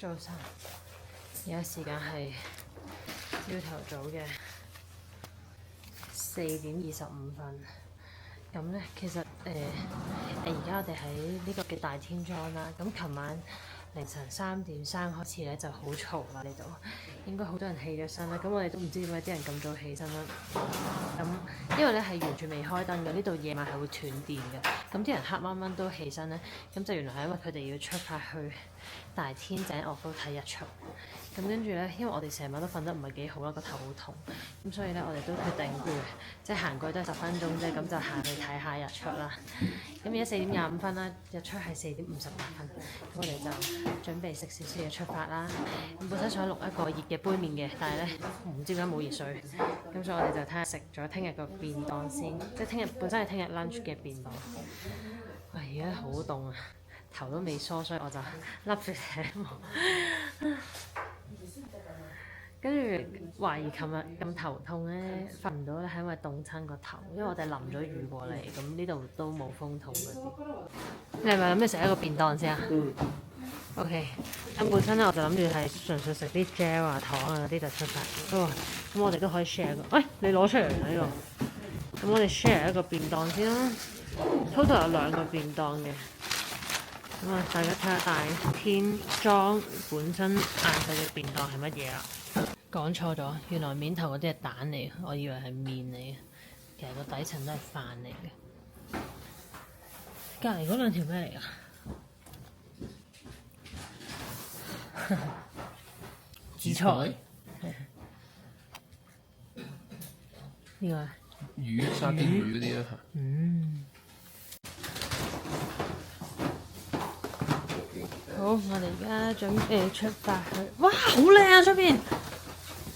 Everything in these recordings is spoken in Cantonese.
早晨，而家時間係朝頭早嘅4:25。咁咧，其實而家我哋喺呢個嘅大天莊啦。咁琴晚凌晨3:3開始咧就好嘈啦，呢度應該好多人起咗身啦。咁我哋都唔知點解啲人咁早起身啦。咁因為咧係完全未開燈嘅，呢度夜晚係會斷電嘅。咁啲人黑掹掹都起身咧，咁就原來係因為佢哋要出發去大天井岳高睇日出。咁跟住咧，因為我哋成晚都瞓得唔係幾好啦，個頭好痛，咁所以咧我哋都決定即係行過去都係10分鐘啫，咁就行去睇下日出啦。咁而家4:25啦，日出係4:58。咁我哋就準備食少少嘢出發啦。咁本身想錄一個熱嘅杯麵嘅，但係咧唔知點解冇熱水，咁所以我哋就睇下食咗聽日個便當先，即係聽日本身係聽日 lunch 嘅便當。而家好凍啊，頭都未梳，所以我就笠住頂帽。跟住懷疑琴日咁頭痛咧，瞓唔到咧，係因為凍親個頭，因為我哋淋咗雨過嚟，咁呢度都冇風筒嗰啲。你係咪諗住食一個便當先啊？OK， 咁本身咧我就諗住係純粹食啲 gel 啊、糖啊嗰啲就出發。咁我哋都可以 share 個，你攞出嚟呢個。咁我哋 share 一個便當先啦。total 有2個便當嘅。咁啊，大家睇下大天莊本身晏晝嘅便當係乜嘢啊？講錯咗，原來面頭嗰啲係蛋嚟，我以為係麵嚟嘅，其實個底層都係飯嚟嘅。隔離嗰2條咩嚟㗎？紫菜。呢個魚沙甸魚嗰啲啊。好，我哋而家準備出發去。哇，好靚啊出邊！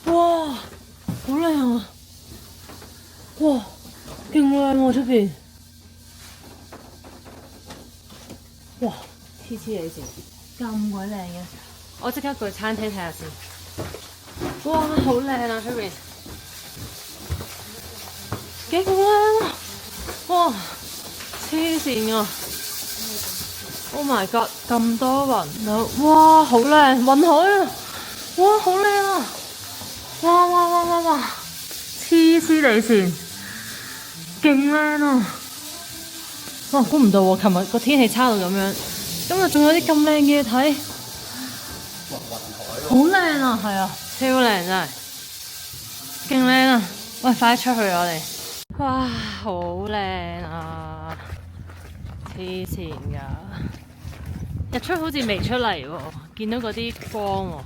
哇，好靚啊！哇，勁靚喎出邊！哇，黐黐你線，咁鬼靚嘅！我即刻去餐廳睇下先。哇，好靚啊出邊！幾咁靚啊！哇，黐線啊！ Oh my god！ 咁多雲，哇，好靚，雲海啊！哇，好靚啊！哇！黐黐地線，勁靚啊！哇，估唔到喎，琴日個天氣差到咁樣，今日仲有啲咁靚嘅嘢睇，好靚啊！係啊，超靚真係，勁靚啊！喂，快啲出去啊我哋！哇，好靚啊！黐線㗎〜日出好似未出嚟喎，見到嗰啲光喎。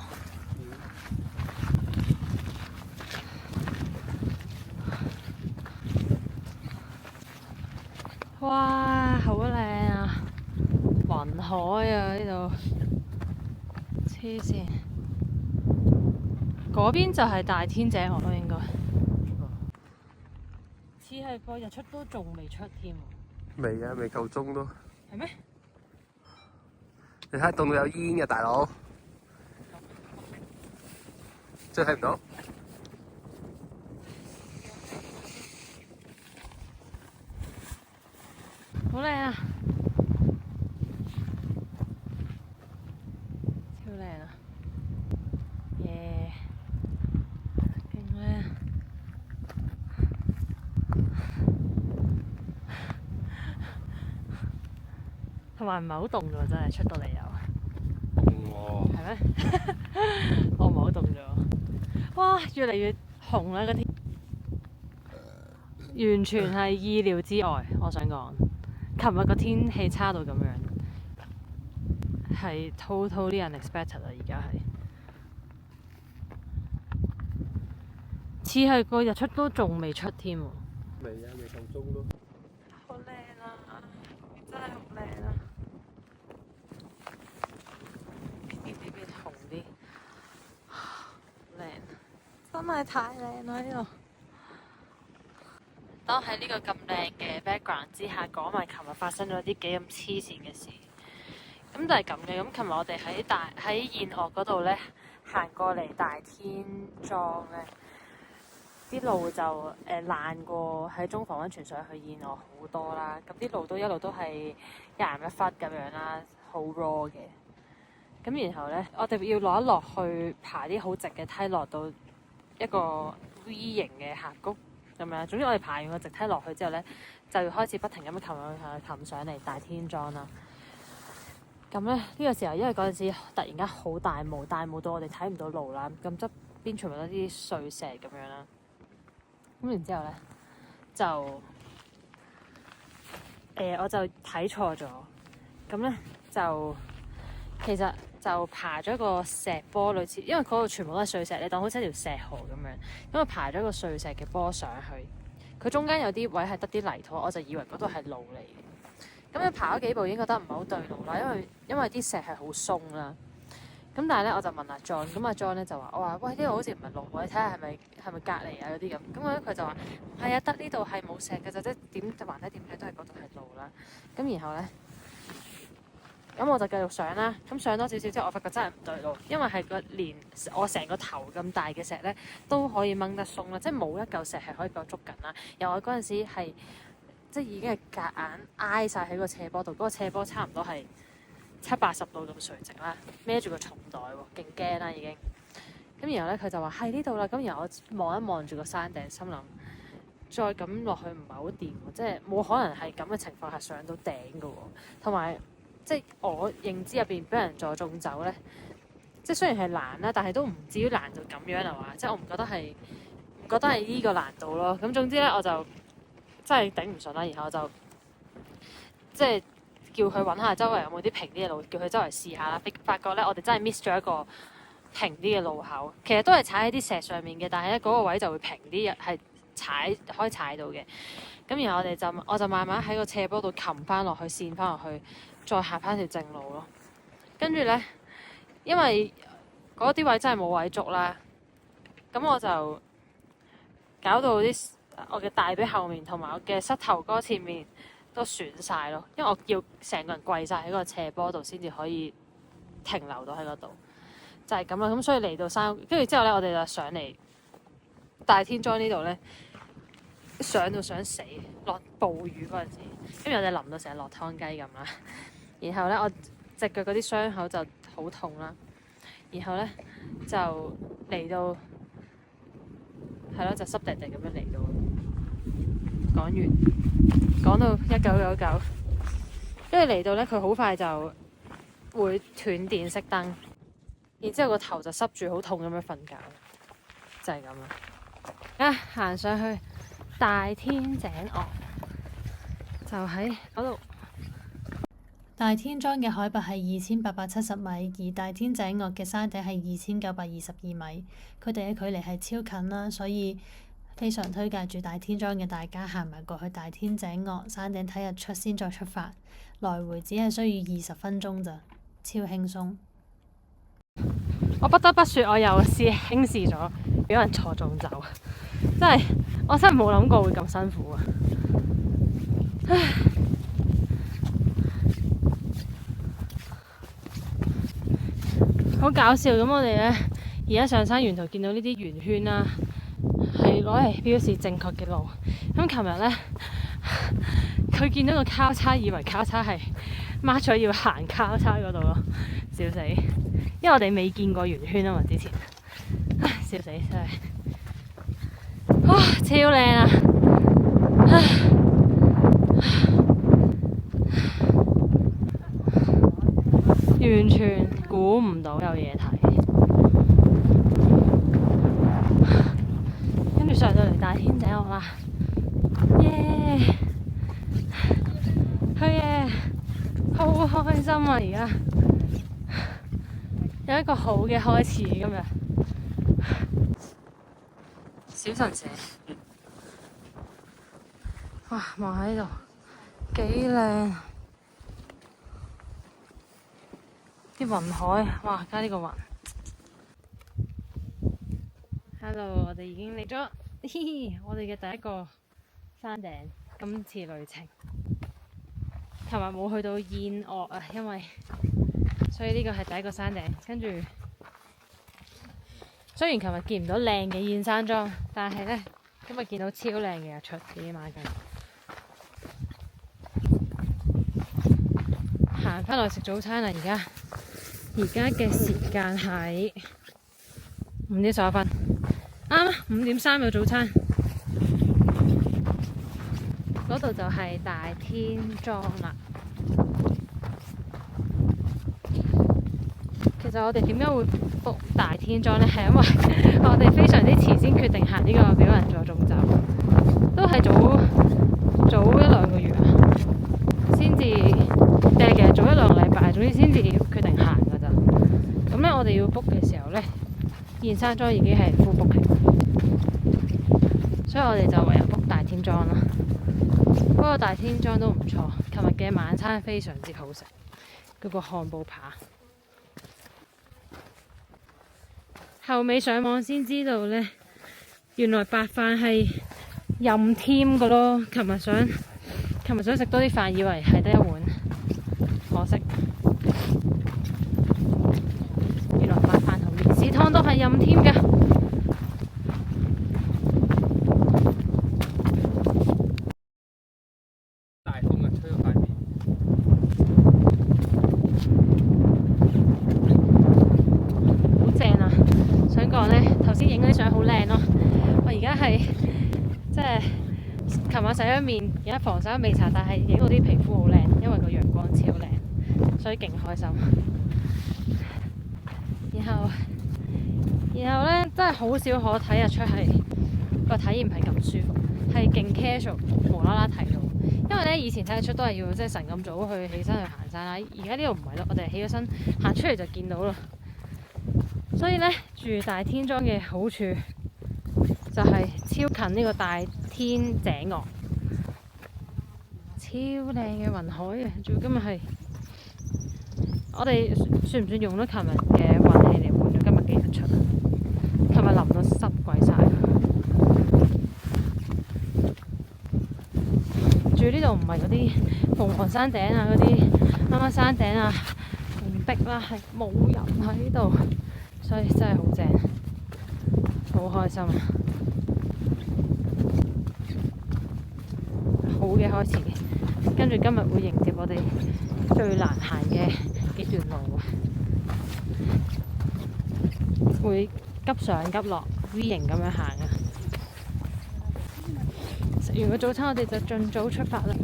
哇，好靚啊！雲海啊呢度，黐線。嗰邊就係大天井樂咯，應該。似係個日出都仲未出添。未啊，未夠鐘都。係咩？你睇凍到有煙嘅大佬，真係睇唔到。好靚啊！超靚啊！耶！勁靚！同埋唔係好凍㗎喎，真係出到嚟又。凍喎。係咩？我唔係好凍咗。哇！越嚟越紅啦個天，完全係意料之外。我想講，琴日個天氣差到咁樣，係 totally unexpected 啊！而家係似係個日出都仲未出添喎。未啊，未夠鐘都。好靚啊！真係好靚啊！呢邊紅啲，靚，真係太靚啦呢度。當喺呢個咁靚嘅 background 之下，講埋琴日發生咗啲幾咁黐線嘅事。咁就係咁嘅。咁琴日我哋喺燕岳嗰度咧行過嚟大天莊咧，啲路就爛過喺中房溫泉上去燕岳好多啦。咁啲路一路都係一岩一忽咁樣啦，好 raw 嘅。咁然後咧，我哋要落一落去爬啲好直嘅梯，落到一個 V 型嘅峽谷咁樣。總之我哋爬完個直梯落去之後咧，就要開始不停咁擒上嚟大天莊啦。咁咧呢個時候，因為嗰陣時突然間好大霧，大霧到我哋睇唔到路啦。咁側邊全部都啲碎石咁樣啦。咁然之後咧就我就睇錯咗。咁咧就其實就爬咗個石坡，類似因為嗰度全部都係碎石，你當好似一條石河咁樣。咁我爬咗個碎石嘅坡上去，佢中間有啲位係得啲泥土，我就以為嗰度係路嚟嘅。咁你爬咗幾步已經覺得唔係好對路啦，因為啲石係好鬆啦。咁但係咧我就問阿 John，咁阿 John 咧就話：我話喂，呢度好似唔係路喎，你睇下係咪隔離啊嗰啲咁。咁咧佢就話唔係啊，得呢度係冇石嘅就即係點橫睇點睇都係嗰度係路啦。咁然後咧，咁我就繼續上啦。咁上多少少之後，我發覺真係唔對路，因為係連我成個頭咁大嘅石咧都可以掹得鬆啦，即係冇一嚿石係可以夠捉緊啦。又我嗰陣時係。即係已經係夾硬挨晒喺個斜坡度，嗰個斜坡差唔多係70-80度咁垂直啦，孭住個重袋喎，勁驚啦已經。咁然後咧佢就話係呢度啦，咁然後我望一望住個山頂，心諗再咁落去唔係好掂喎，即係冇可能係咁嘅情況下上到頂㗎喎。同埋即係我認知入邊俾人助種走咧，即係雖然係難啦，但係都唔至於難到咁樣係嘛？即係我唔覺得係呢個難度咯。咁總之咧我就真係頂唔順啦，然後就即係叫佢揾下周圍有冇啲平啲嘅路，叫佢周圍試下啦。發覺咧，我哋真係 miss 咗一個平啲嘅路口。其實都係踩喺啲石上面嘅，但係咧嗰個位就會平啲，係可以踩到嘅。咁然後我就慢慢喺個斜坡度擒翻落去，跣翻落去，再行翻條正路咯。跟住咧，因為嗰啲位真係冇位捉啦，咁我就搞到我嘅大髀後面同埋我嘅膝頭哥前面都損晒咯，因為我要成個人跪晒喺個斜坡度先至可以停留到喺嗰度，就係咁啦。咁所以嚟到山，跟住之後咧，我哋就上嚟大天莊呢度咧，上到想死，落暴雨嗰陣時，跟住我哋淋到成日落湯雞咁啦。然後咧，我隻腳嗰啲傷口就好痛啦。然後咧就嚟到係咯，就濕地地咁樣嚟到。講完，講到1999，跟住嚟到咧，佢好快就會斷電熄燈，然之後個頭就濕住，好痛咁樣瞓覺，就係咁啦。行上去大天井岳，就喺嗰度。大天莊嘅海拔係2870米，而大天井岳嘅山頂係2922米，佢哋嘅距離係超近啦，所以非常推介住大天莊嘅大家行埋過去大天井岳山頂睇日出先再出發，來回只係需要20分鐘咋，超輕鬆。我不得不說，我又輕視咗俾人坐中走，我真係冇諗過會咁辛苦啊！好搞笑咁，我哋咧而家上山沿途見到呢啲圓圈啦，係攞嚟標示正確嘅路。咁琴日咧，佢見到個交叉，以為交叉係 mark 咗要行交叉嗰度咯，笑死！因為我哋未見過圓圈啊嘛，之前，笑死真係，哇，超靚啊！完全估唔到有嘢睇，跟住上到嚟大天井岳啦，耶！去耶！好開心啊！而家有一個好嘅開始今日。小神社，哇！望喺呢度幾靚。啲雲海，哇！加呢個雲。Hello， 我哋已經嚟咗，嘻嘻，我哋嘅第一個山頂。今次旅程，琴日冇去到燕岳啊，因為所以呢個係第一個山頂。跟住，雖然琴日見唔到靚嘅燕山莊，但係咧今日見到超靚嘅日出，幾晚嘅。行翻落去食早餐啦，而家。而家嘅時間係5:11，啱5:3有早餐。嗰度就係大天莊啦。其實我哋點解會 book 大天莊呢？係因為我哋非常之遲先決定行呢個表人座縱走，都係早1-2個月啊，先至其實早1-2個禮拜，總之先至決定行㗎咋。咁咧，我哋要 book 嘅時候呢，燕山莊已經係 full booking，所以我哋就唯有 book 大天莊啦。不過大天莊都唔錯，琴日嘅晚餐非常之好食，嗰個漢堡扒。後尾上網先知道呢，原來白飯係任添嘅咯。琴日想食多啲飯，以為係得一碗，可惜原來白飯同麵豉湯都係任添嘅。大風啊，吹到塊面。好正啊！想講呢，頭先影嗰啲相好靚咯。我而家係即係琴晚洗咗面，而家防曬都未搽，但係影到啲皮膚好靚，因為個陽光超靚，所以勁開心。然後呢，真係好少可睇日出係個體驗係咁舒服，係勁 casual， 無啦啦睇到。因為呢，以前睇日出都係要即係晨咁早去起身去行山啦，而家呢度唔係咯，我哋起咗身行出嚟就見到啦。所以呢，住大天莊嘅好處就係超近呢個大天井岸，超靚嘅雲海啊！仲要今日係我哋算唔算用咗琴日嘅運氣嚟換咗今日嘅日出啊？琴日淋到濕鬼晒。住呢度唔係嗰啲鳳凰山頂啊，嗰啲啱啱山頂啊唔逼啦，係冇人喺度，所以真係好正，好開心啊！好嘅開始，跟住今日會迎接我哋最難行嘅幾段路啊，會急上急落 V 型咁樣行啊！食完個早餐，我哋就盡早出發啦。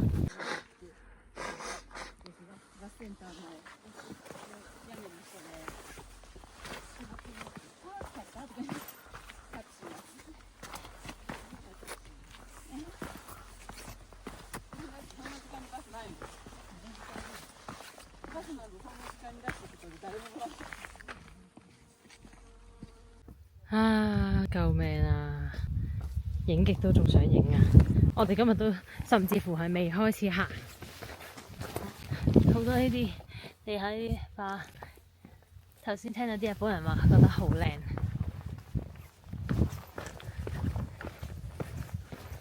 啊！救命啊！影極都仲想影啊！我哋今日都甚至乎係未開始行，好多呢啲地下啲花。頭先聽到啲日本人話覺得好靚，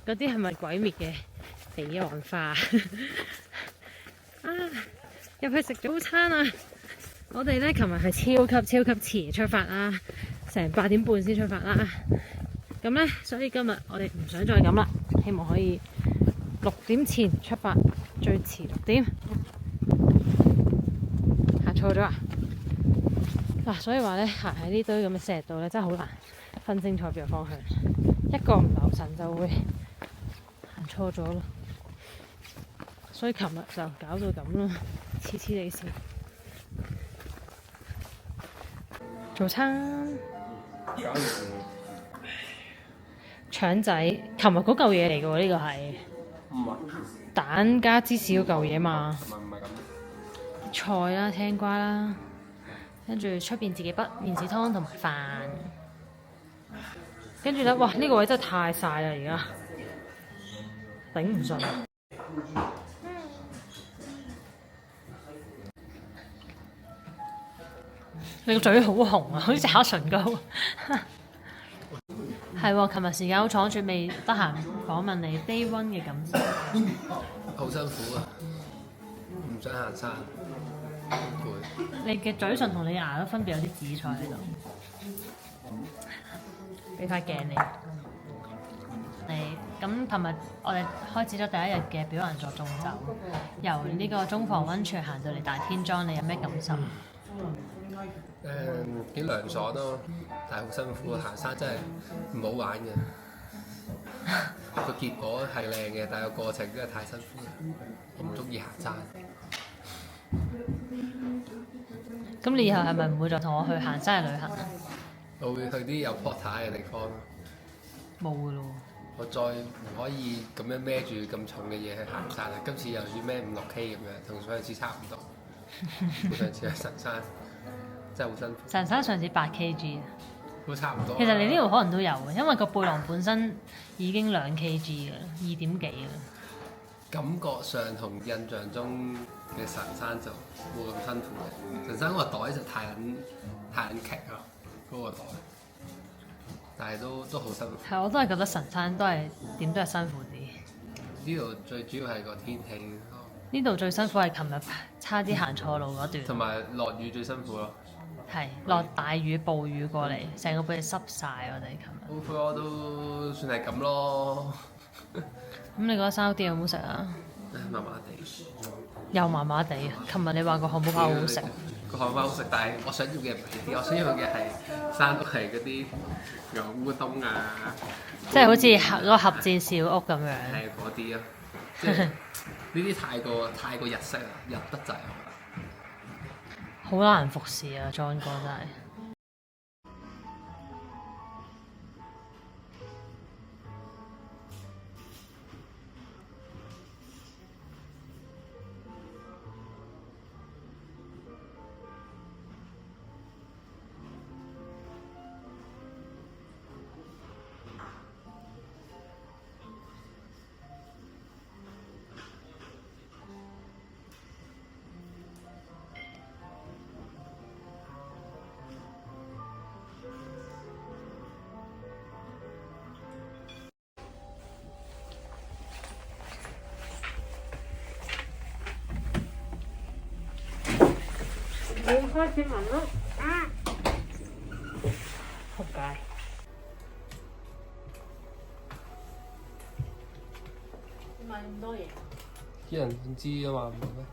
嗰啲係咪鬼滅嘅彼岸花啊？入去食早餐啊！我哋呢琴日係超級遲出發啦，成8點半先出發啦。咁呢，所以今日我哋唔想再咁啦，希望可以6點前出發，最遲6點。行錯咗啊！嗱，所以話呢，行喺呢堆咁嘅石度呢，真係好難分清楚邊個方向，一個唔留神就會行錯咗咯。所以琴日就搞到咁咯，黐黐地線。早餐腸仔，琴日嗰嚿嘢嚟嘅喎，呢個係蛋加芝士嗰嚿嘢嘛。菜啦、青瓜啦，跟住出邊自己畢麵豉湯同埋飯。跟住呢，哇！呢個位真係太曬啦，而家頂唔順。你個嘴好紅啊，好似搽唇膏。係喎，琴日時間好倉促，未得閒訪問你 Day One 嘅感受。好辛苦啊，唔想行山，攰。你嘅嘴唇同你牙都分別有啲紫菜喺度。俾塊鏡你。咁琴日我哋開始咗第一日嘅表人座縱走，由呢個中房溫泉行到嚟大天莊，你有咩感受？幾涼爽咯，但係好辛苦啊！行山真係唔好玩嘅。個結果係靚嘅，但係個過程真係太辛苦啦。我唔中意行山。咁你以後係咪唔會再同我去行山嘅旅行啊？我會去啲有 porter 嘅地方咯。冇㗎咯。我再唔可以咁樣孭住咁重嘅嘢去行山啦。今次又要孭5、6K 咁樣，同上次差唔多。上次去神山真係好辛苦。神山上次8kg 啊。都差唔多。其實你呢度可能都有嘅，因為個背囊本身已經2kg 嘅啦，2點幾啊。感覺上同印象中嘅神山就冇咁辛苦嘅。神山嗰個袋就太撚劇咯，嗰個袋。但係都好辛苦。係，我都係覺得神山都係點都係辛苦啲。呢度最主要係個天氣咯。呢度最辛苦係琴日差啲行錯路嗰段。同埋落雨最辛苦咯。係落大雨暴雨過嚟，成個背濕晒我哋琴日。overall 都算係咁咯。咁你覺得生啲有冇食啊？麻麻地。又麻麻地啊！琴日你話個漢堡包好好食。個漢堡好食，但係我想要嘅唔係啲，我想要嘅係山屋係嗰啲牛烏冬啊。即係好似嗰個合戰小屋咁樣。係嗰啲咯，即係呢啲太過日式啦，日得滯我覺得。好難服侍啊，John 哥真係。你開始聞咯，仆街！你買咁多嘢？啲人唔知啊嘛，唔係咩？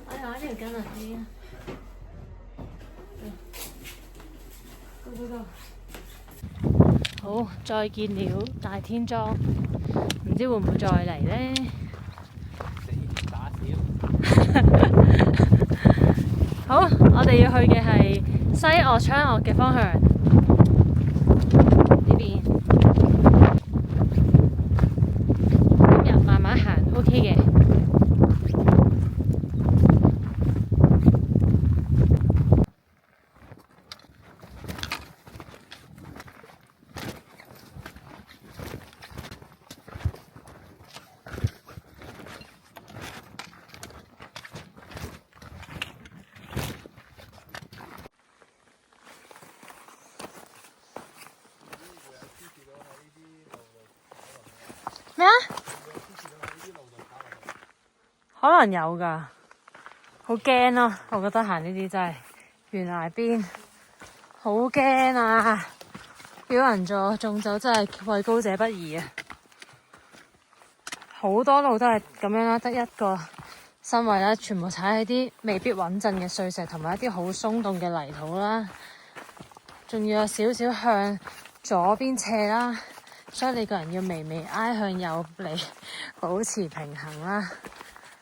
我又攞呢條巾啊，你啊！好，再見了大天莊，唔知會唔會再嚟呢？打少。好，我哋要去嘅係西嶽昌岳嘅方向，呢邊。今日慢慢行 ，OK 嘅。咩啊？可能有㗎，好驚咯！我覺得行呢啲真係懸崖邊，好驚啊！表人座中酒真係位高者不易啊！好多路都係咁樣啦，得一個身位啦，全部踩喺啲未必穩陣嘅碎石同埋一啲好鬆動嘅泥土啦，仲要有少少向左邊斜啦。所以你個人要微微挨向右嚟保持平衡啦，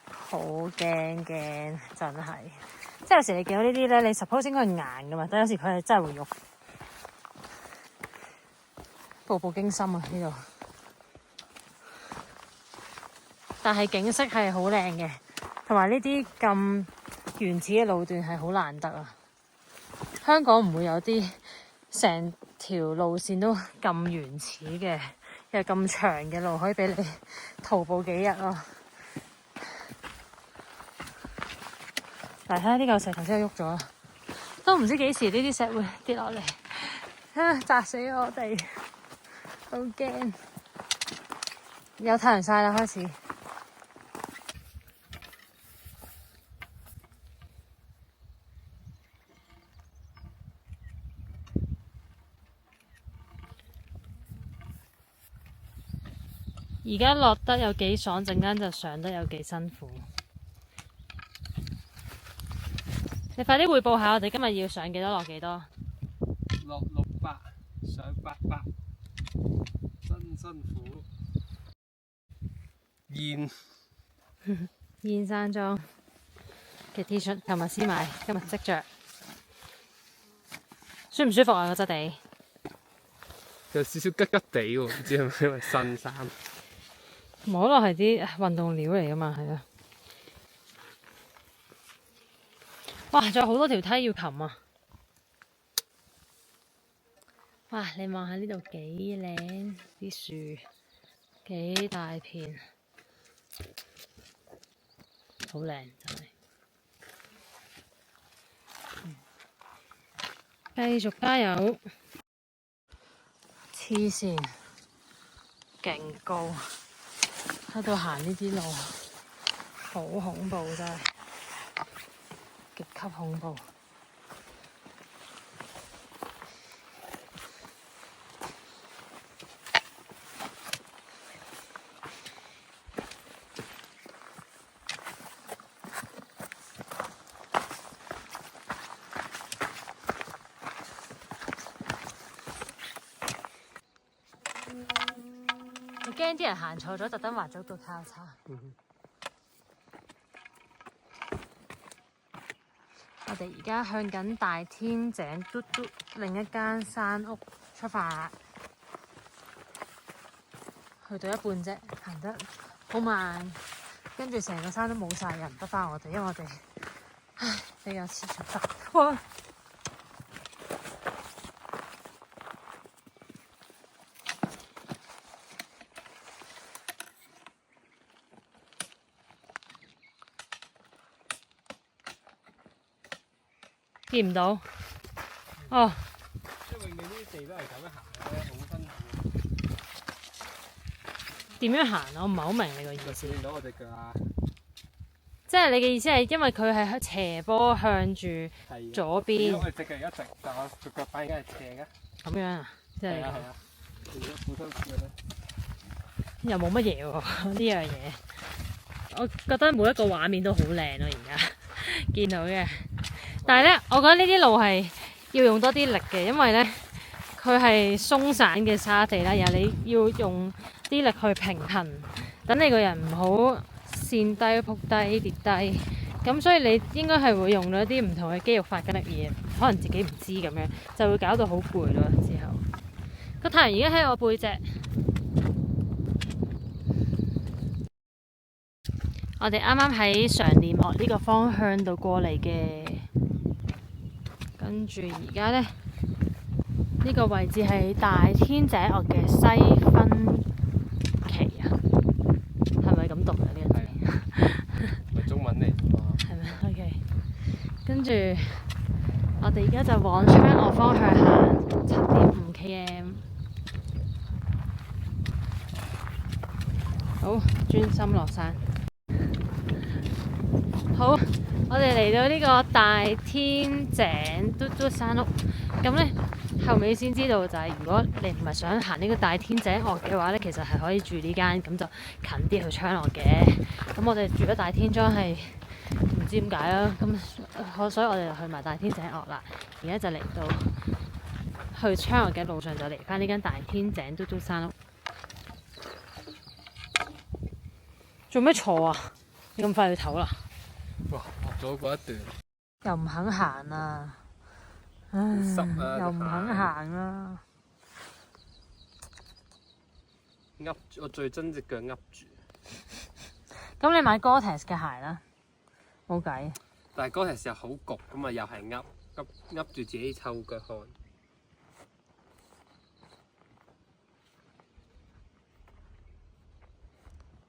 好驚真係。即係有時你見到呢啲咧，你 suppose 應該係硬噶嘛，但有時佢係真係會喐。步步驚心啊呢度！但係景色係好靚嘅，同埋呢啲咁原始嘅路段係好難得啊！香港唔會有啲成條路線都咁原始嘅，又咁長嘅路可以俾你徒步幾日咯。嚟睇下呢嚿石頭先喐咗，都唔知幾時呢啲石會跌落嚟，砸死我哋，好驚！有太陽曬啦，開始。而家落得有幾爽，陣間就上得有幾辛苦。你快啲匯報下我哋今日要上幾多落幾多？落600，上800，真辛苦。燕山莊嘅 T 恤，琴日先買，今日即着。舒唔舒服啊？個質地有少少吉吉地喎，唔知係咪因為新衫？摸落係啲運動料嚟噶嘛，係啊！哇，仲有好多條梯要擒啊！哇，你望下呢度幾靚，啲樹幾大片，好靚真係。繼續加油！黐線，勁高，喺度行呢啲路，好恐怖真係，極級恐怖。驚啲人行錯咗，特登滑咗到交叉。我哋而家向緊大天井嘟嘟另一間山屋出發，去到一半啫，行得好慢，跟住成個山都冇晒人，得返我哋，因為我哋比較遲出發。哇！見唔到？哦。因為你呢啲地都係咁樣行咧，好辛苦。點樣行啊？我唔係好明你個意思。見到我隻腳啊！即係你嘅意思係因為佢係斜坡向住左邊。我哋隻腳一直，但我隻腳板已經係斜嘅。咁樣啊？即係。係啊。變咗好辛苦嘅咧。又冇乜嘢喎呢樣嘢。我覺得每一個畫面都好靚咯，而家見到嘅。但係咧，我覺得呢啲路係要用多啲力嘅，因為咧佢係鬆散嘅沙地啦，然後你要用啲力去平衡，等你個人唔好跣低、仆低、跌低。咁所以你應該係會用到一啲唔同嘅肌肉發緊力嘢，可能自己唔知咁樣，就會搞到好攰咯。之後個太陽而家喺我背脊，我哋啱啱喺常念岳呢個方向度過嚟嘅。跟住而家咧，呢個位置係大天井岳嘅西分旗啊，係咪咁讀啊？呢個字係中文嚟㗎嘛？係咪 ？OK。跟住我哋而家就往昌岳方向行7.5 km。好，專心落山。好。我哋嚟到呢個大天井嘟嘟山屋，咁呢後尾先知道就係如果你唔係想行呢個大天井岳嘅話呢，其實係可以住呢間，咁就近啲去昌岳嘅。咁我哋住咗大天莊係唔知點解啦，咁所以我哋就去埋大天井岳啦。而家就嚟到去昌岳嘅路上，就嚟返呢間大天井嘟嘟山屋。做咩坐啊？你咁快去唞啦？哇！落咗嗰一段，又唔肯行啊！唉，又唔肯行啊！噏住我最憎隻腳噏住。咁你買 Gore-Tex 嘅鞋啦，冇計。但係嗰陣時又好焗，咁啊又係噏住自己臭腳汗。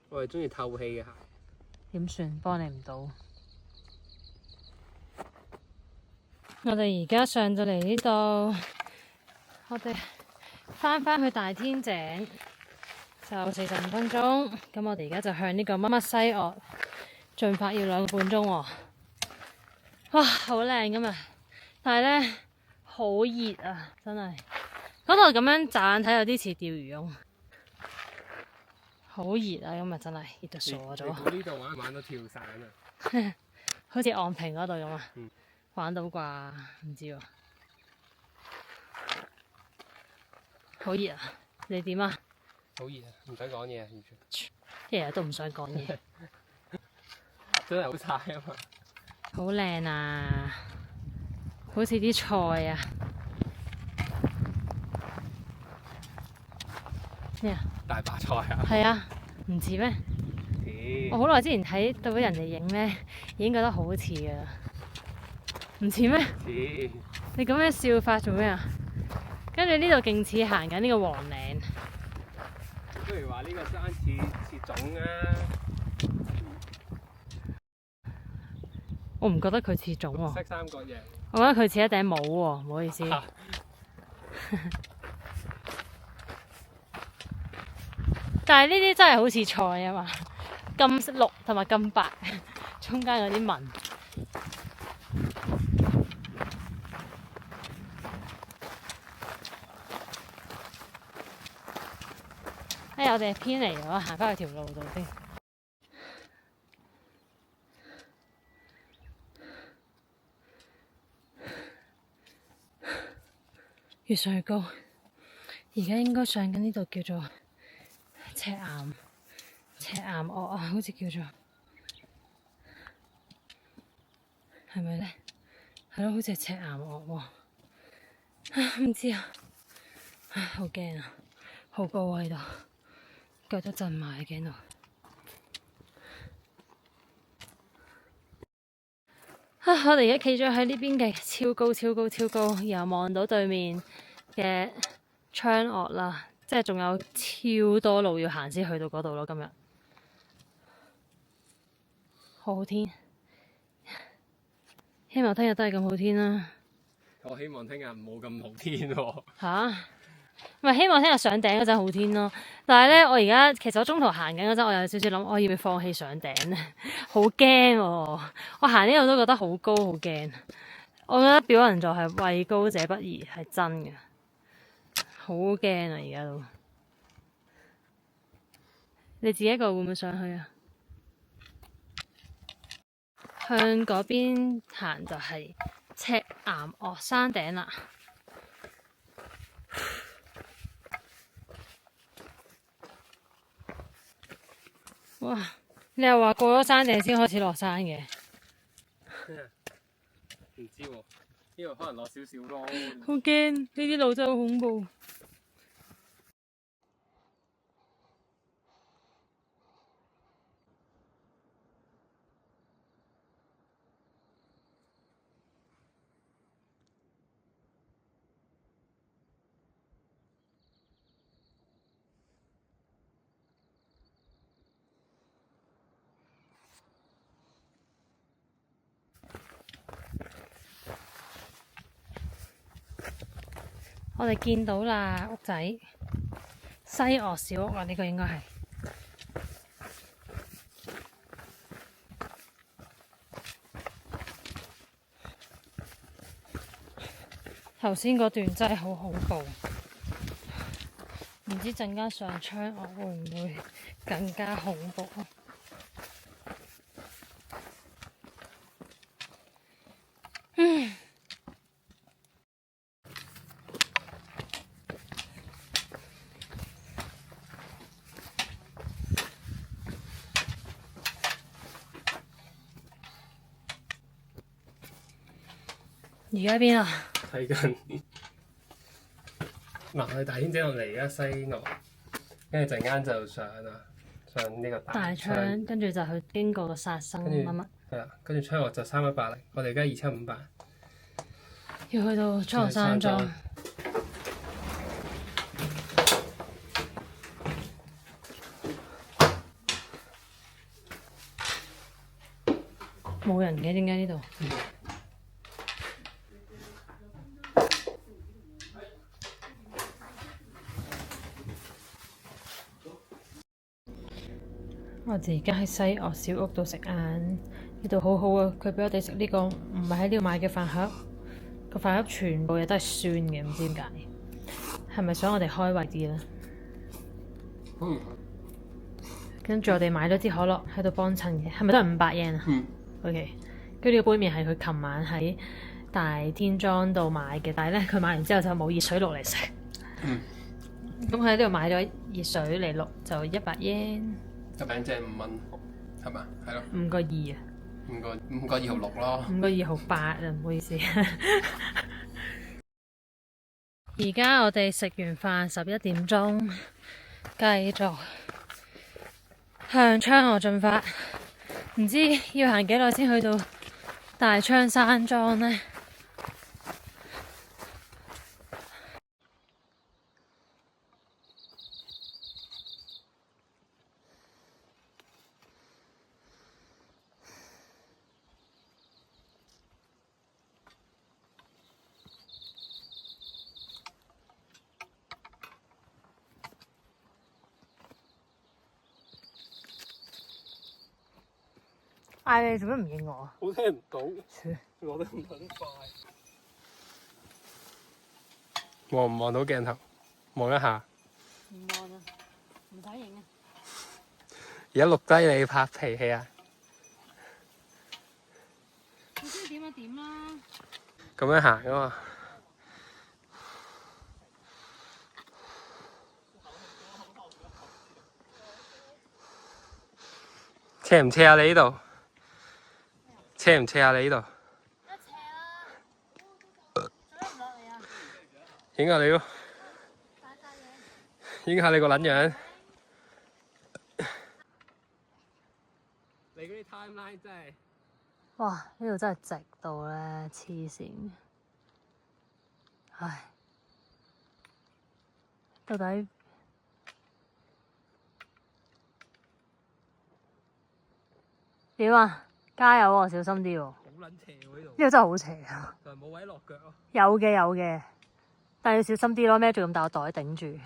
我係中意透氣嘅鞋。點算？幫你唔到。我哋而家上咗嚟呢度，我哋返去大天井就45分鐘。咁我哋而家就向呢個乜乜西岳進發，要2個半鐘喎。哇，好靚㗎嘛！但係咧好熱啊，真係。嗰度咁樣乍眼睇有啲似釣魚翁。好熱啊！今日真係熱到傻咗。你估呢度玩唔玩到跳傘啊？好似昂坪嗰度咁啊！嗯玩到啩？唔知喎。好熱啊！你點啊？好熱啊！唔使講嘢啊，完全。日日都唔想講嘢。真係好曬啊嘛！好靚啊！好似啲菜啊！咩啊？大白菜啊！係啊，唔似咩？我好耐之前睇到人哋影咧，已經覺得好似噶啦，唔似咩？似。你咁樣笑法做咩啊？跟住呢度勁似行緊呢個黃嶺。不如話呢個山似粽啊！我唔覺得佢似粽喎。色三角形。我覺得佢似一頂帽喎，唔好意思。但係呢啲真係好似菜啊嘛，咁綠同埋咁白，中間嗰啲紋。我哋偏離咗，行返去條路度先。越上越高，而家應該上緊呢度叫做赤岩岳啊，好似叫做係咪咧？係咯，好似係赤岩岳喎。唔知啊，好驚啊，好高啊喺度，腳都震埋喺度。我哋而家企咗喺呢邊嘅超高，然後望到對面嘅昌岳啦，即係仲有超多路要行先去到嗰度咯。今日好天，希望聽日都係咁好天啦。我希望聽日唔好咁好天喎。唔係希望聽日上頂嗰陣好天咯。但係咧，我而家其實我中途行緊嗰陣，我有少少諗，我要唔要放棄上頂咧？好驚喎！我行呢度都覺得好高，好驚。我覺得表人座係位高者不移，係真嘅。好驚啊！而家都，你自己一個會唔會上去啊？向嗰邊行就係赤岩岳山頂啦。哇！你又話過咗山頂先開始落山嘅？唔知喎，呢度可能落少少咯。好驚！呢啲路真係好恐怖。我哋見到啦，屋仔西岳小屋啊，呢個應該係。頭先嗰段真係好恐怖，唔知陣間上昌岳會唔會更加恐怖？而家邊啊？睇緊嗱，去大天井落嚟，而家西岳，跟住陣間就上呢個大昌，跟住就去經過個殺生乜乜。係啦，跟住昌岳就3180，我哋而家2758。要去到蒼山莊。冇人嘅，點解呢度？我哋而家喺西岳小屋度食晏，呢度好好啊！佢俾我哋食呢個唔係喺呢度買嘅飯盒，個飯盒全部嘢都係酸嘅，唔知點解，係咪想我哋開胃啲咧？跟住我哋買咗支可樂喺度幫襯嘅，係咪都係500 yen 啊？嗯。OK，跟住呢個杯麵係佢琴晚喺大天莊度買嘅，但係咧佢買完之後就冇熱水爐嚟食。嗯。咁佢喺呢度買咗熱水嚟淥就100 yen。個餅即係5蚊，係嘛？係咯。5.2啊。5.2毫6咯。5.2毫8啊，唔好意思。而家我哋食完飯11點鐘，繼續向昌河進發。唔知要行幾耐先去到大昌山莊呢？嗌你做咩唔應我？好聽唔到，攞得咁快。望唔望到鏡頭？望一下。唔望啊，唔使影啊。而家錄低你拍脾氣啊！你中意點就點啦。咁樣行啊嘛。斜唔斜啊？你呢度？斜唔斜啊？你呢度？一斜啦。做咩唔落嚟啊？影下你咯。擺晒嘢。影下你個撚樣。你嗰啲 timeline 真係〜哇！呢度真係直到咧黐線，唉，到底點啊？加油喎，小心啲喎！好撚斜喎呢度。呢度真係好斜啊！就係冇位落腳咯。有嘅有嘅，但係要小心啲咯，孭住咁大個袋頂住。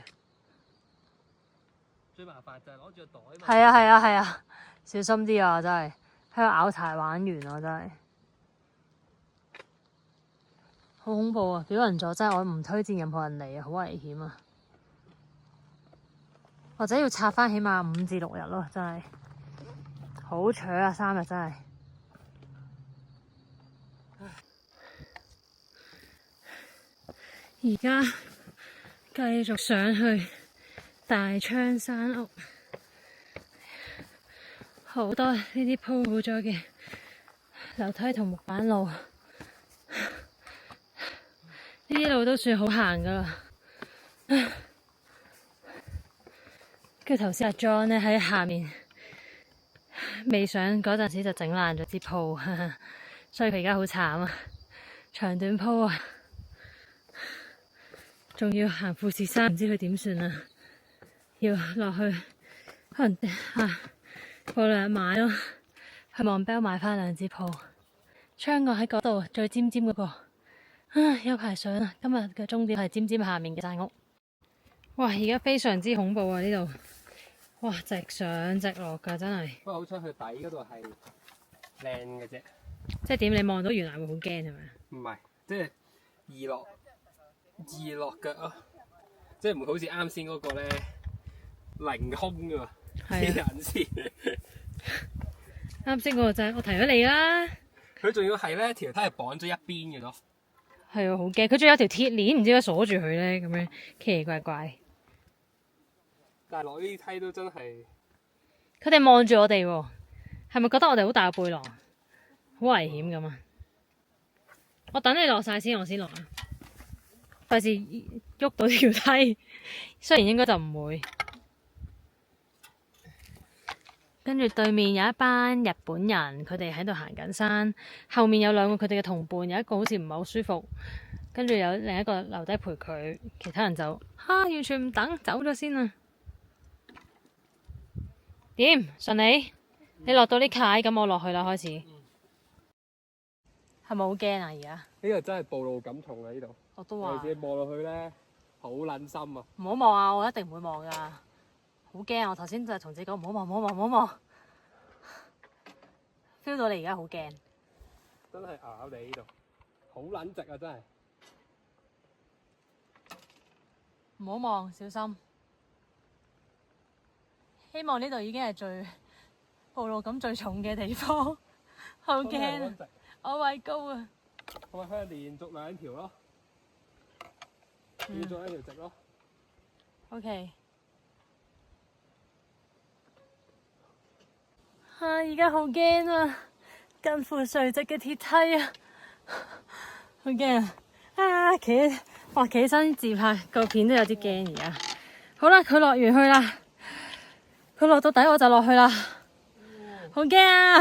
最麻煩就係攞住個袋嘛。係啊係啊係啊，小心啲啊！真係喺度拗柴玩完啊！真係好恐怖啊！表人座真係我唔推薦任何人嚟啊，好危險啊！或者要拆翻起碼5至6日咯，真係好扯啊！3日真係。而家繼續上去大昌山屋，好多呢啲鋪好咗嘅樓梯同木板路，呢啲路都算好行噶啦。跟住頭先阿 John 咧喺下面未上嗰陣時就整爛咗支鋪，所以佢而家好慘啊，長短鋪啊！仲要行富士山，唔知佢點算啊！要落去，可能過2買咯，去望標買翻2支鋪。昌我喺嗰度最尖尖嗰個，有排上啊！今日嘅終點係尖尖下面嘅山屋。哇！而家非常之恐怖啊！呢度，哇，直上直落㗎，真係。不過好彩佢底嗰度係靚嘅啫。即係點？你望到原來會好驚係咪？唔係，即係易落腳咯，即係唔會好似啱先嗰個咧凌空㗎喎，黐人線。啱先嗰個就係我提咗你啦。佢仲要係咧條梯係綁咗一邊嘅咯。係啊，好驚！佢仲有條鐵鏈，唔知點解鎖住佢咧，咁樣奇奇怪怪。但係落呢啲梯都真係，佢哋望住我哋喎，係咪覺得我哋好大個背囊，好危險咁啊？我等你落晒先，我先落啊！費事喐到條梯，雖然應該就唔會。跟住對面有一班日本人，佢哋喺度行緊山，後面有2個佢哋嘅同伴，有一個好似唔係好舒服，跟住有另一個留低陪佢，其他人就完全唔等，走咗先啊！點順利？你落到呢階，咁我落去啦，開始。係咪好驚啊？而家呢個真係暴露感重啊！呢度我都話，自己望落去咧，好撚深啊！唔好望啊！我一定唔會望噶，好驚啊！我頭先就係同自己講唔好望，唔好望，唔好望。feel 到你而家好驚，真係咬你呢度，好撚直啊！真係唔好望，小心。希望呢度已經係最暴露感最重嘅地方，好驚啊！我畏高啊！我咪向連續2條咯，連續1條直咯。OK。而家好驚啊！近乎垂直嘅鐵梯啊，好驚啊！企起身自拍個片都有啲驚而家。好啦，佢落完去啦，佢落到底我就落去啦，好驚啊！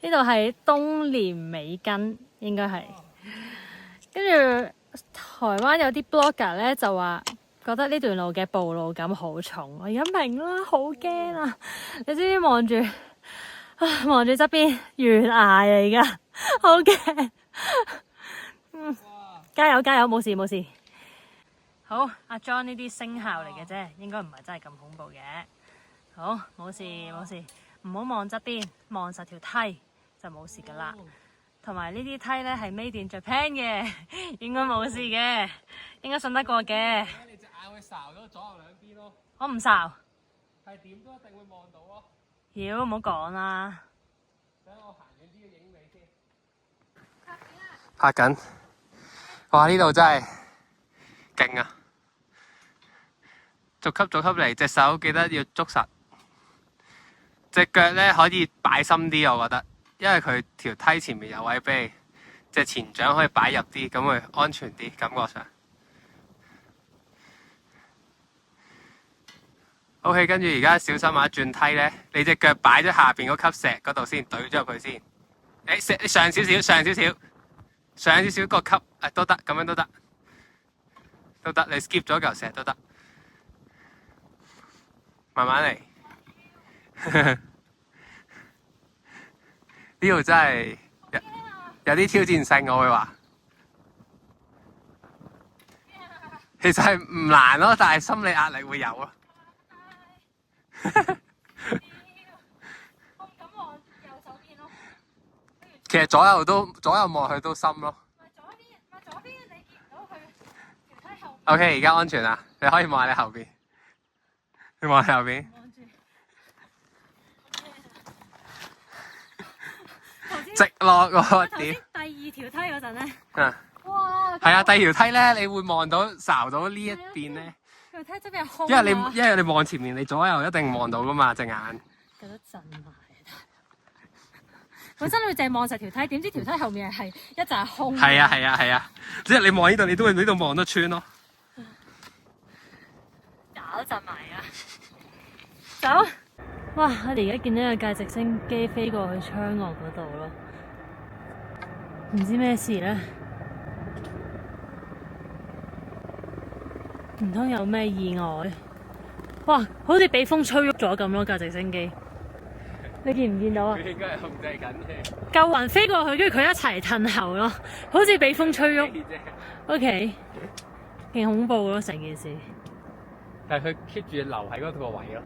呢度係東蓮美根，應該係。跟住台灣有啲 blogger 咧就話，覺得呢段路嘅暴露感好重，我而家明啦，好驚啊！你知唔知望住側邊懸崖嚟㗎，好驚！加油加油，冇事冇事。好，阿 John 呢啲聲效嚟嘅啫，應該唔係真係咁恐怖嘅。好，冇事冇事，唔好望側邊，望實條梯就冇事㗎啦。同埋呢啲梯咧係 Made in Japan 嘅，應該冇事嘅，應該信得過嘅。你隻眼會睄到左右兩邊咯。我唔睄。係點都一定會望到咯。妖，唔好講啦。等我行遠啲影你先。拍緊。哇！呢度真係勁啊！逐級嚟，隻手記得要捉實，隻腳咧可以擺深啲，我覺得。因為佢條梯前面有位俾你，隻前掌可以擺入啲，咁會安全啲，感覺上。OK， 跟住而家小心啊！轉梯咧，你隻腳擺咗下邊嗰級石嗰度先，懟咗入去先。你上少少個級，都得，咁樣都得，你 skip 咗嚿石都得，慢慢嚟。呢度真係有啲挑戰性，我會話。其實係唔難咯，但係心理壓力會有咯。我唔敢望右手邊咯。其實左右望去都深咯。左邊你見唔到佢條梯後面。OK， 而家安全啦，你可以望下你後邊。你望下後邊。直落個點。第2條梯嗰陣咧，哇！係啊，第2條梯咧，你會望到睄到呢一邊咧。條梯側邊係空。因為你望前面，你左右一定望到噶嘛，隻眼。覺得震埋啊！本身你淨係望實條梯，點知條梯後面係一陣空。係啊，即係你望呢度，你都會呢度望得穿咯。搞震埋啊！走！哇！我哋而家見到有架直升機飛過去窗外嗰度咯，唔知咩事咧？唔通有咩意外？哇！好似俾風吹喐咗咁咯，架直升機。你見唔見到啊？佢應該係控制緊嘅。救雲飛過去，跟住佢一齊褪後咯，好似俾風吹喐。OK， 勁恐怖咯成件事。但係佢 keep 住留喺嗰個位咯。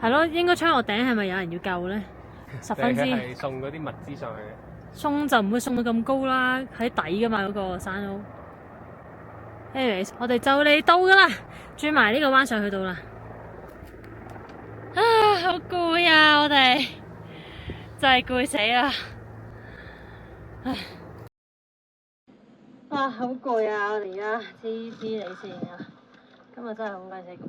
係咯，應該窗個頂係咪有人要救咧？10分之。係送嗰啲物資上去嘅。送就唔會送到咁高啦，喺底噶嘛嗰個山屋。Anyways， 我哋就嚟到噶啦，轉埋呢個彎上去到啦。啊，好攰啊！我哋真係攰死啦。唉，哇，好攰啊！我哋而家黐你線啊！今日真係好鬼死攰。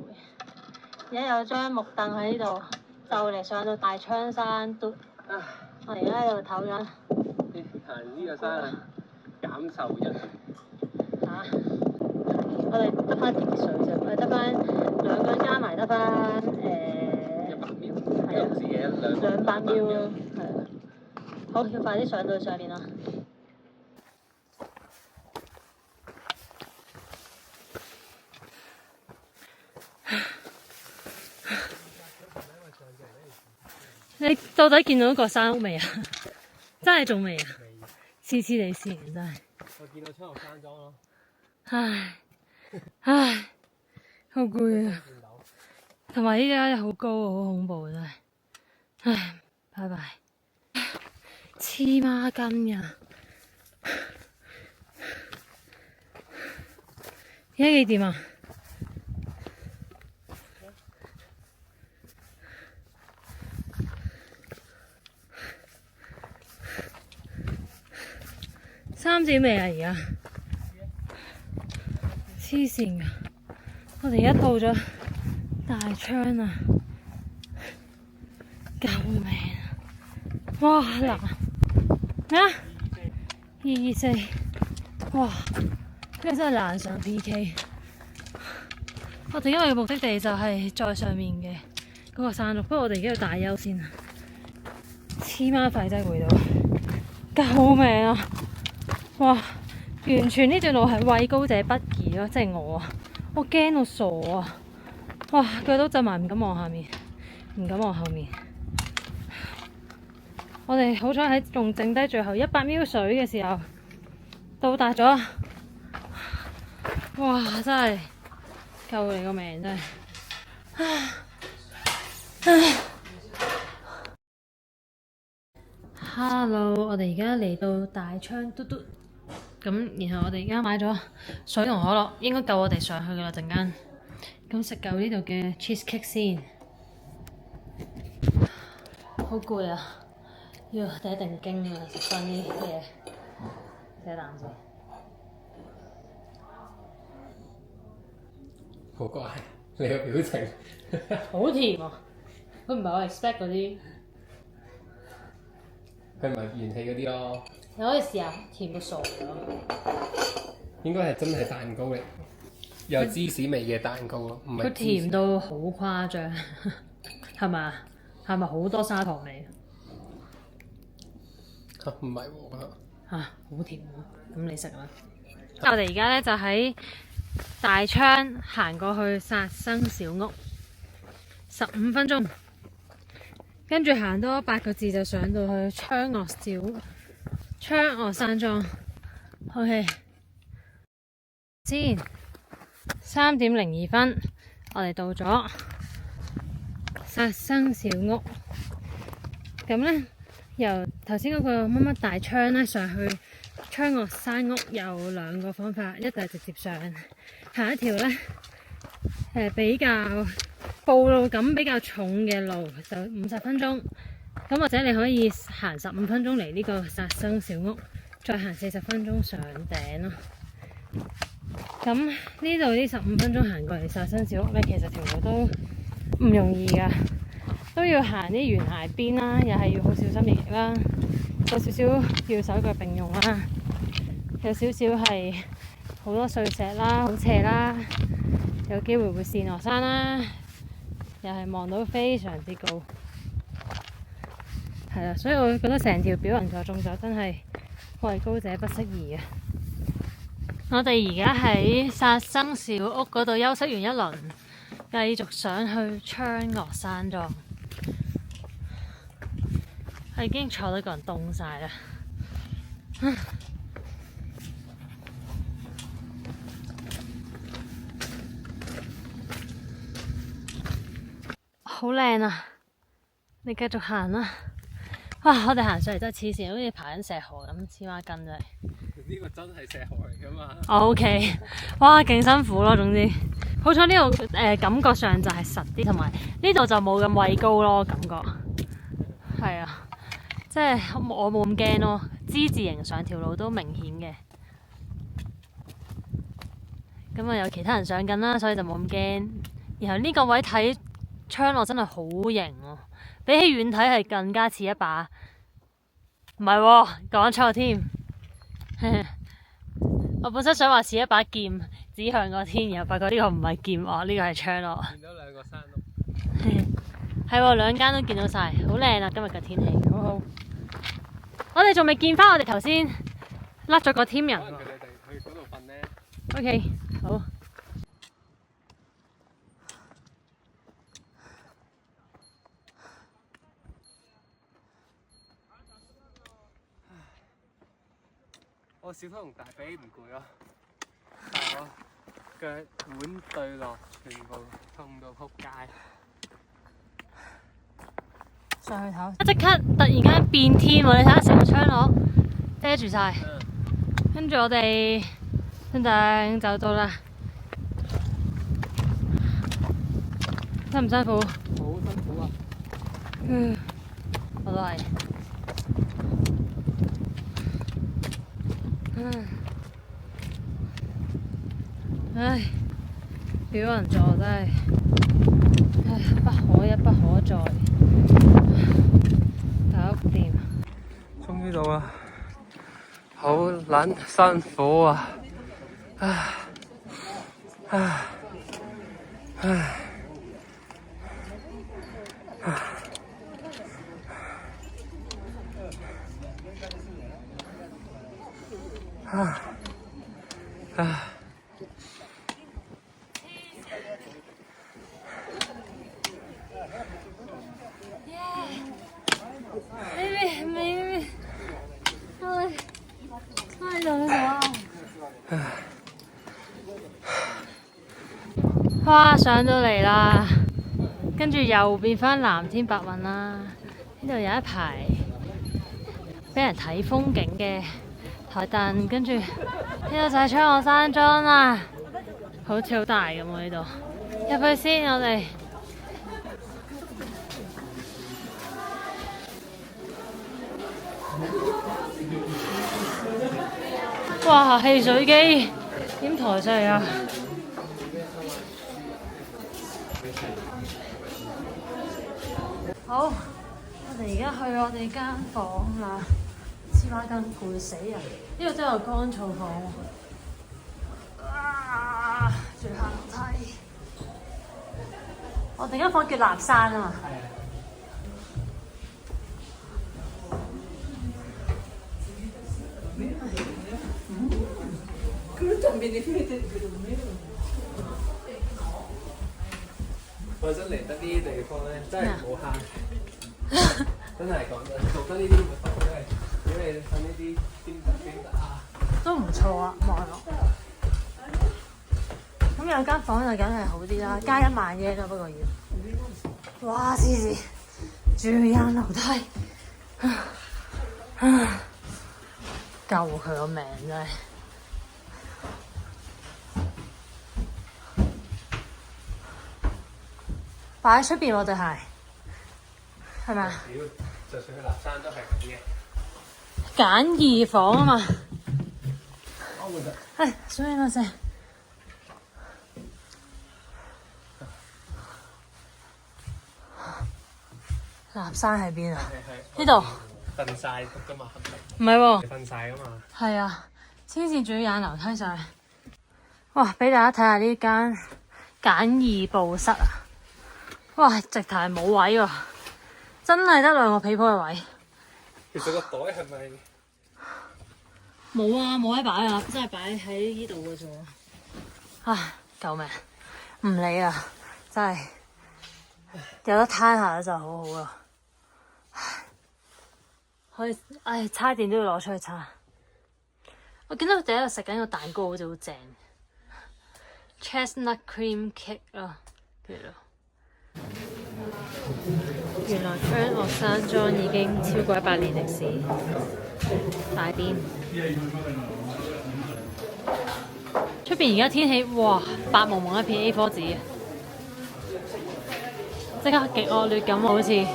而家有張木凳喺呢度，就嚟上到大槍山都。我哋而家喺度唞緊。行呢個山啊，減壽1。嚇！我哋得翻條水啫，我哋得翻2個人加埋得翻100秒，係啊，200秒咯，係啊。好，要快啲上到去上面啦。你到底見到個山屋未啊？真係仲未啊？黐你線真係。我見到昌學山莊咯。唉，好攰啊！同埋呢家好高啊，好恐怖啊真係。唉，拜拜。黐孖筋啊！而家幾點啊？ 3點未啊？而家黐線噶！我哋而家到咗大昌啊！救命啊！哇嗱咩啊？224，哇！呢個真係難上 PK。我哋因為目的地就係再上面嘅嗰個山路，不過我哋而家要大休先啊！黐孖肺真係攰到，救命啊！哇！完全呢段路係畏高者不疑咯，即係我啊！我驚到傻啊！哇！腳都震埋，唔敢望下面，唔敢望後面。我哋好彩喺仲剩低最後100秒水嘅時候到達咗，哇！真係救你個命真係。Hello， 我哋而家嚟到大昌嘟嘟，咁然後我哋而家買咗水同可樂，應該夠我哋上去噶啦陣間。咁食夠呢度嘅 cheesecake 先，好攰啊！要第一定經啊，食翻啲嘢，寫啖先。好怪，你個表情好甜啊！佢唔係我 expect 嗰啲。佢唔係元氣嗰啲咯。你可以試下，甜到傻咗。應該係真係蛋糕嚟，有芝士味嘅蛋糕咯，唔係。佢甜到好誇張，係咪？係咪好多砂糖味？嚇唔係喎，好甜喎！咁你食啦。我哋而家咧就喺大昌行過去殺生小屋，15分鐘，跟住行多8個字就上到去昌岳山莊。OK， 先3點02分，我哋到咗殺生小屋。咁咧，由頭先嗰個乜乜大昌咧上去昌岳山屋有2個方法，一就係直接上，下一條咧比較暴露感比較重嘅路就50分鐘，咁或者你可以行15分鐘嚟呢個殺生小屋，再行40分鐘上頂咯。咁呢度呢15分鐘行過嚟殺生小屋咧，其實條路都唔容易噶，都要行啲懸崖邊啦，又係要好小心翼翼啦，有少少要手腳並用啦，有少少係好多碎石啦，好斜啦，有機會會跣落山啦，又係望到非常之高，係啦，所以我覺得成條表人座縱走真係畏高者不適宜啊！我哋而家喺殺生小屋嗰度休息完一輪，繼續上去昌岳山莊。已經坐到個人凍晒啦，好靚啊！你繼續行啦。哇！我哋行上嚟真係黐線，好似爬緊石河咁，黐孖筋真係。呢個真係石河嚟㗎嘛？OK， 哇，勁辛苦咯，總之好彩呢度感覺上就係實啲，同埋呢度就冇咁畏高咯，感覺係啊，即係我冇咁驚咯，之字形上條路都明顯嘅，咁啊有其他人上緊啦，所以就冇咁驚。然後呢個位睇昌岳真係好型喎，比起遠睇係更加似一把，唔係喎，講錯添。我本身想話似一把劍指向個天，然後發覺呢個唔係劍喎，呢個係昌岳。見到2個山屋，係喎，2間都見到晒，好靚啊！今日嘅天氣好好。我哋仲未見翻我哋頭先甩咗個 team 人喎。佢哋去嗰度瞓咧。OK， 好。我小腿同大髀唔攰咯，但係我腳腕對落全部痛到撲街。上去唞。即刻突然間變天喎！你睇下成個昌岳遮住晒，跟住我哋噔就到啦。辛唔辛苦？好辛苦啊！我都係。唉，表人座真係唉不可一不可再，搞唔掂。終於到啦，好撚辛苦啊！唉唉唉唉！哇！上到嚟啦，跟住又變翻藍天白雲啦。呢度有一排俾人睇風景嘅台凳，跟住呢度就係昌河山莊啦，好似好大咁喎呢度。入去先，我哋。哇！汽水機點抬上嚟啊？好，我哋而家去我哋間房啦。黐孖筋攰死人！呢度真係有乾燥房喎。啊！仲要行樓梯。我哋間房叫立山啊嘛。我真嚟得呢啲地方咧，真係唔好慳。真係講真，做得呢啲活動真係，如果你瞓呢啲邊得啊？都唔錯啊，望落。咁有間房就梗係好啲啦，加1萬嘢啦，不過要。哇！黐線，仲要行樓梯，救佢個命真係。擺喺出邊喎對鞋，係咪啊？就算去立山都係咁嘅。簡易房啊嘛。係，所以我先。立山喺邊啊？呢度。瞓晒㗎嘛？唔係喎。瞓晒㗎嘛？係啊，黐線仲要踩樓梯上去。哇！俾大家睇下呢間簡易布室啊！哇！直頭係冇位喎，真係得2個被鋪嘅位。其實個袋係咪？冇啊，冇位擺啊，真係擺喺呢度嘅啫。唉，救命！唔理啊，真係有得攤下就好好啦。可以，唉，叉電都要攞出去叉。我見到佢哋喺度食緊個蛋糕，好似好正。Chestnut cream cake 啊，叫做。原來昌河山莊已經超過100年歷史。大邊出邊而家天氣，哇，白蒙蒙一片 A4 紙，即刻極惡劣咁，好似。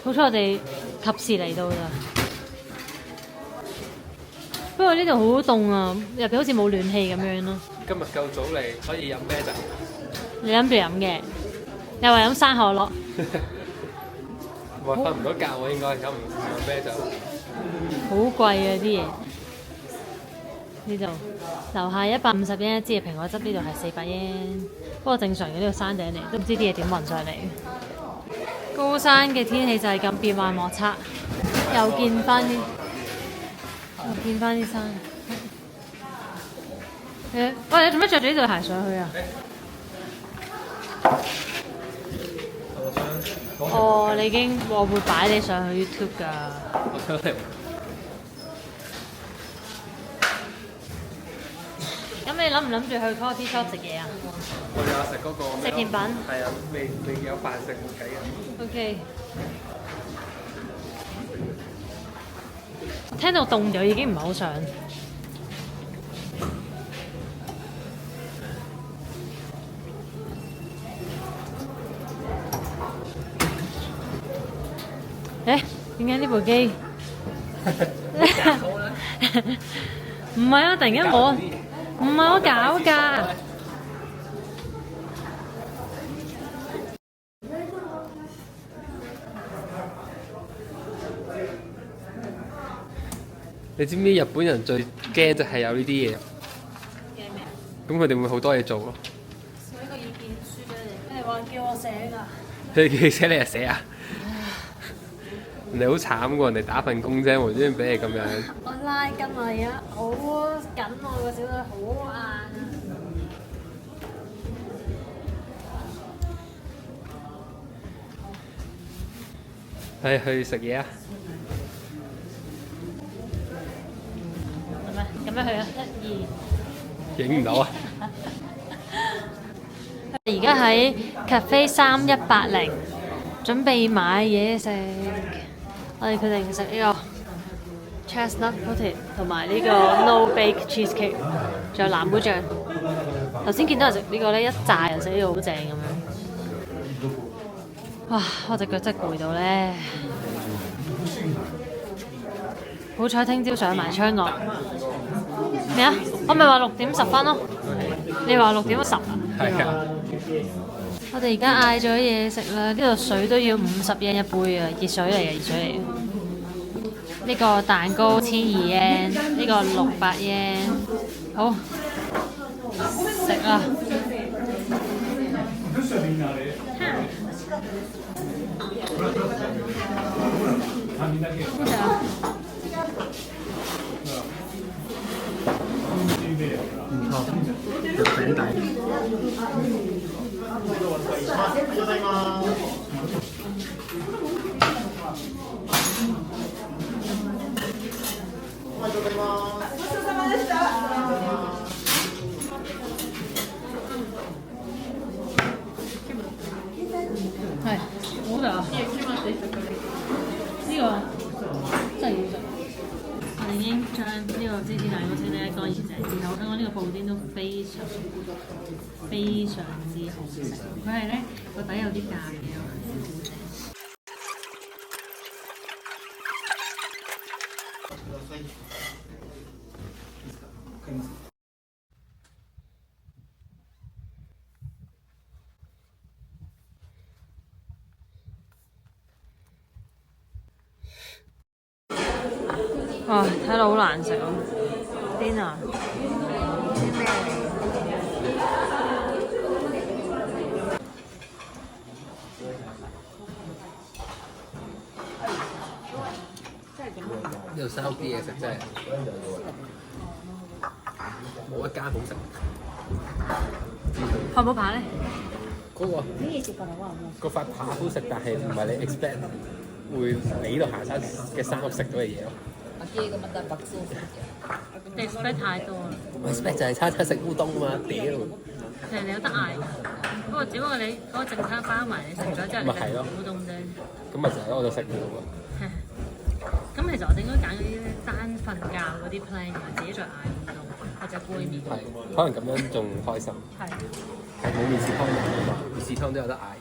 好彩我哋及時嚟到咋。不過呢度好凍啊，入邊好似冇暖氣咁樣咯。今日夠早嚟，可以飲啤酒。你諗住飲嘅？又話飲山可樂。我瞓唔到覺喎，應該飲唔啤酒。好貴啊啲嘢，呢度樓下150yen一支嘅蘋果汁，呢度係400yen。不過正常嘅呢個山頂嚟，都唔知啲嘢點運上嚟。高山嘅天氣就係咁變幻莫測，又見翻啲山。喂，你做咩着住呢對鞋上去啊？哦，你已經我會擺你上去 YouTube 㗎。咁你諗唔諗住去 coffee shop 食嘢啊？我哋有食嗰個食甜品。係啊，未有飯食冇計啊。OK。聽到凍就已經唔係好想。點解呢部機唔係啊！突然間我唔係我搞㗎。你知唔知日本人最驚就係有呢啲嘢？驚咩啊？咁佢哋會好多嘢做咯。寫個意見書俾你，你話叫我寫㗎。佢叫你寫你就寫啊！人哋好慘喎，人哋打份工啫，無端端俾你咁樣。我拉筋啊，而家好緊我個小腿好硬啊！去食嘢啊！係咪？咁樣去啊！一二。影唔到啊！而家喺 Cafe 3180，準備買嘢食。我哋決定食呢個 chestnut potato 同埋呢個 no bake cheesecake，仲有藍莓醬。頭先見到人食呢個咧，一炸人食呢個好正咁樣。哇！我隻腳真係攰到咧。好彩聽朝上埋窗樂。咩啊？我咪話6點10分咯。你話6點10啊？係啊。我哋而家嗌咗嘢食啦，呢度水都要50 yen 一杯啊，熱水嚟嘅，熱水嚟嘅。呢個蛋糕1200 yen，呢個600 yen。好，食啦！好食啊！唔錯，有餅底。係，好食啊！呢個真係好食。我哋已經將呢個芝士蛋糕清得一乾二淨，然後香港呢個布丁都非常之好食。佢係咧個底有啲咖嘅，好正。哇！睇到好難食啊！邊啊？呢度收啲嘢食真係冇一間好食。漢堡扒咧？嗰個塊扒好食，但係唔係你 expect 會你呢度行山嘅山屋食到嘅嘢咯。你 expect 太多啦。我 expect 就係餐餐食烏冬啊嘛，屌！其實你有得嗌，不過只不過你嗰個正餐包埋你食咗之後，你食烏冬啫。咁咪就喺我度食嘅喎。咁其實我哋應該揀嗰啲咧單瞓覺嗰啲 plan，然後自己再嗌烏冬或者杯麵。係，可能咁樣仲開心。係冇麵豉湯飲啊嘛，麵豉湯都有得嗌嘅。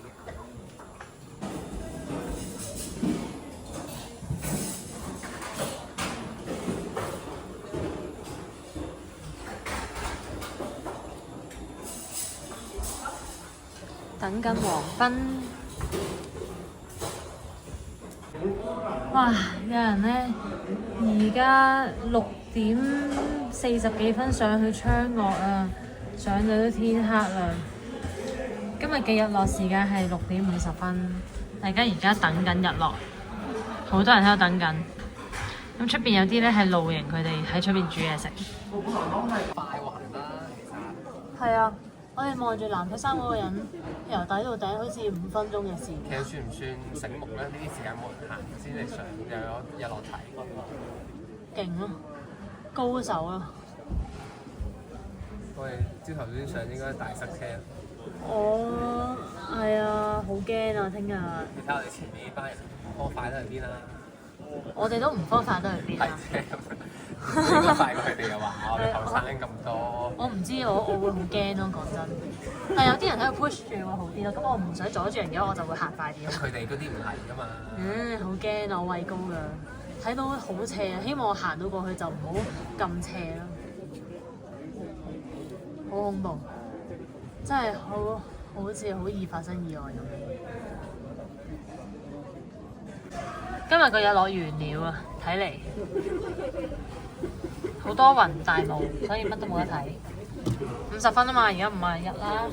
等緊黃昏。哇！有人咧，而家6點40幾分上去昌樂啊，上到都天黑啦。今日嘅日落時間係6點50分，大家而家等緊日落，好多人喺度等緊。咁出邊有啲咧係露營，佢哋喺出邊煮嘢食。快環啦，其實。係啊。我哋望住藍色衫嗰個人由底到頂，好似5分鐘嘅事。其實算唔算醒目咧？呢啲時間冇人行先嚟上，又有日落睇。勁咯，高手咯。我哋朝頭早上應該大塞車。哦，係啊，好驚啊！聽日。你睇我哋前面呢班人，科快得去邊啦？我哋都唔科快得去邊啊！應該快過佢哋嘅話，我哋後生咁多。我唔知，我會好驚咯，講真。但有啲人喺度 push 住會好啲咯，咁我唔使阻住人嘅，我就會行快啲咯。佢哋嗰啲唔係㗎嘛。好驚啊！我畏高㗎。睇到好斜啊！希望我行到過去就唔好咁斜咯，好恐怖，真係好似好易發生意外咁樣。今日個日落完了啊，睇嚟好多雲大霧，所以乜都冇得睇。50分啊嘛，而家51啦。